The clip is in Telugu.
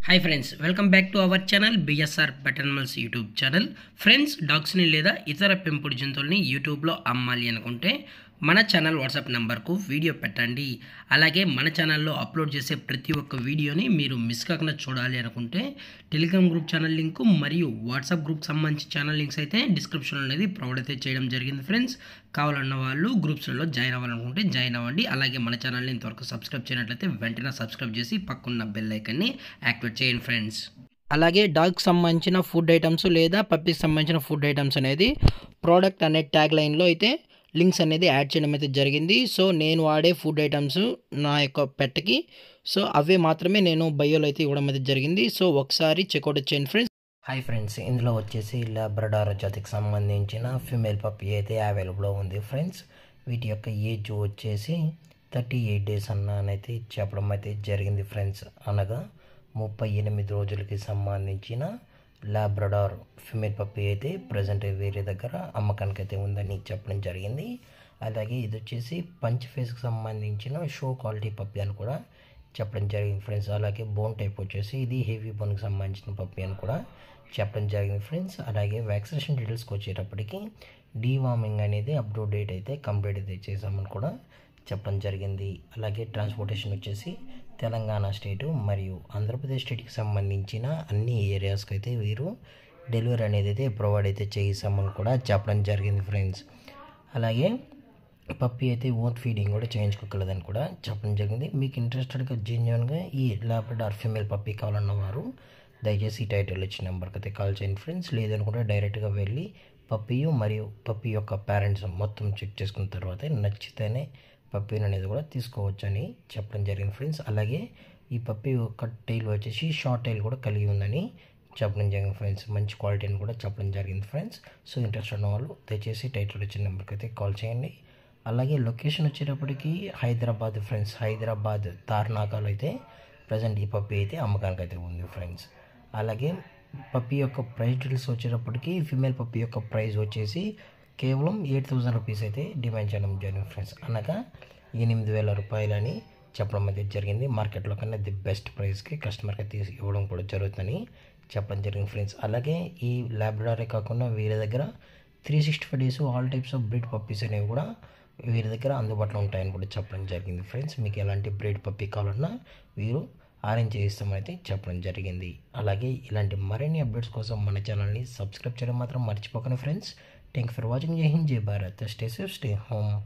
Hi friends, welcome back to our channel BSR pet animals YouTube channel. Friends, డాగ్స్ని లేదా ఇతర పెంపుడు జంతువుల్ని యూట్యూబ్లో అమ్మాలి అనుకుంటే మన ఛానల్ వాట్సాప్ నెంబర్కు వీడియో పెట్టండి. అలాగే మన ఛానల్లో అప్లోడ్ చేసే ప్రతి ఒక్క వీడియోని మీరు మిస్ కాకుండా చూడాలి అనుకుంటే టెలిగ్రామ్ గ్రూప్ ఛానల్ లింకు మరియు వాట్సాప్ గ్రూప్ సంబంధించి ఛానల్ లింక్స్ అయితే డిస్క్రిప్షన్ అనేది ప్రొవైడ్ అయితే చేయడం జరిగింది. ఫ్రెండ్స్, కావాలన్న వాళ్ళు గ్రూప్స్లో జాయిన్ అవ్వాలనుకుంటే జాయిన్ అవ్వండి. అలాగే మన ఛానల్ని ఇంతవరకు సబ్స్క్రైబ్ చేయనట్లయితే వెంటనే సబ్స్క్రైబ్ చేసి పక్కన్న బెల్ ఐకాన్ని యాక్టివేట్ చేయండి ఫ్రెండ్స్. అలాగే డాగ్కి సంబంధించిన ఫుడ్ ఐటమ్స్ లేదా పప్పీకి సంబంధించిన ఫుడ్ ఐటమ్స్ అనేది ప్రోడక్ట్ అనే ట్యాగ్ లైన్లో అయితే లింక్స్ అనేది యాడ్ చేయడం అయితే జరిగింది. సో నేను వాడే ఫుడ్ ఐటమ్స్ నా యొక్క పెట్కి, సో అవే మాత్రమే నేను బయోలో అయితే ఇవ్వడం అయితే జరిగింది. సో ఒకసారి చెక్అవుట్ చేయండి ఫ్రెండ్స్. హాయ్ ఫ్రెండ్స్, ఇందులో వచ్చేసి లాబ్రడార్ జాతికి సంబంధించిన ఫీమేల్ పప్పీ అయితే అవైలబుల్లో ఉంది ఫ్రెండ్స్. వీటి యొక్క ఏజ్ వచ్చేసి 38 డేస్ అన్నైతే చెప్పడం అయితే జరిగింది ఫ్రెండ్స్. అనగా 38 రోజులకి సంబంధించిన లాబ్రడార్ ఫీమేల్ పప్పీ అయితే ప్రజెంట్ వేరే దగ్గర అమ్మకానికి అయితే ఉందని చెప్పడం జరిగింది. అలాగే ఇది వచ్చేసి పంచ్ ఫేస్కి సంబంధించిన షో క్వాలిటీ పప్పీ అని కూడా చెప్పడం జరిగింది ఫ్రెండ్స్. అలాగే బోన్ టైప్ వచ్చేసి ఇది హెవీ బోన్కి సంబంధించిన పప్పీ అని కూడా చెప్పడం జరిగింది ఫ్రెండ్స్. అలాగే వ్యాక్సినేషన్ డీటెయిల్స్కి వచ్చేటప్పటికి డీవార్మింగ్ అనేది అప్డేట్ డేట్ అయితే కంప్లీట్ అయితే చేసామని కూడా చెప్పడం జరిగింది. అలాగే ట్రాన్స్పోర్టేషన్ వచ్చేసి తెలంగాణ స్టేటు మరియు ఆంధ్రప్రదేశ్ స్టేట్కి సంబంధించిన అన్ని ఏరియాస్కి అయితే వీరు డెలివరీ అనేది అయితే ప్రొవైడ్ అయితే చేసామని కూడా చెప్పడం జరిగింది ఫ్రెండ్స్. అలాగే పప్పీ అయితే ఓన్ ఫీడింగ్ కూడా చేయించుకోగలదని కూడా చెప్పడం జరిగింది. మీకు ఇంట్రెస్టెడ్గా జెన్యున్గా ఈ లాబ్రడార్ ఫీమేల్ పప్పీ కావాలన్న వారు దయచేసి ఈ టైటిల్ ఇచ్చిన నెంబర్కి అయితే కాల్ చేయండి ఫ్రెండ్స్. లేదనుకుంటే డైరెక్ట్గా వెళ్ళి పప్పీయు మరియు పప్పీ యొక్క పేరెంట్స్ మొత్తం చెక్ చేసుకున్న తర్వాత నచ్చితేనే పప్పీని అనేది కూడా తీసుకోవచ్చని చెప్పడం జరిగింది ఫ్రెండ్స్. అలాగే ఈ పప్పీ యొక్క టైల్ వచ్చేసి షార్ట్ టైల్ కూడా కలిగి ఉందని చెప్పడం జరిగింది ఫ్రెండ్స్. మంచి క్వాలిటీ అని కూడా చెప్పడం జరిగింది ఫ్రెండ్స్. సో ఇంట్రెస్ట్ ఉన్న వాళ్ళు దయచేసి టైటిల్ వచ్చిన నెంబర్కి అయితే కాల్ చేయండి. అలాగే లొకేషన్ వచ్చేటప్పటికి హైదరాబాద్ ఫ్రెండ్స్. హైదరాబాద్ తార్నాకాలో అయితే ప్రజెంట్ ఈ పప్పీ అయితే అమ్మకానికి అయితే ఉంది ఫ్రెండ్స్. అలాగే పప్పీ యొక్క ప్రైస్ డీటెయిల్స్ వచ్చేటప్పటికి ఫీమేల్ పప్పీ యొక్క ప్రైస్ వచ్చేసి కేవలం 8,000 రూపీస్ అయితే డిమాండ్ చేయడం జరిగింది ఫ్రెండ్స్. అనగా 8,000 రూపాయలని చెప్పడం అయితే జరిగింది. మార్కెట్లో కన్నా ది బెస్ట్ ప్రైస్కి కస్టమర్కి అయితే ఇవ్వడం కూడా జరుగుతుందని చెప్పడం జరిగింది ఫ్రెండ్స్. అలాగే ఈ లాబ్రడారే కాకుండా వీరి దగ్గర 365 days all types of breed puppies అనేవి కూడా వీరి దగ్గర అందుబాటులో ఉంటాయని కూడా చెప్పడం జరిగింది ఫ్రెండ్స్. మీకు ఎలాంటి బ్రీడ్ పప్పీ కావాలన్నా వీరు అరేంజ్ చేయిస్తామని అయితే చెప్పడం జరిగింది. అలాగే ఇలాంటి మరిన్ని అప్డేట్స్ కోసం మన ఛానల్ని సబ్స్క్రైబ్ చేయడం మాత్రం మర్చిపోకండి ఫ్రెండ్స్. Thank for watching. జై హింద్, జై Bharat. Stay safe, stay home.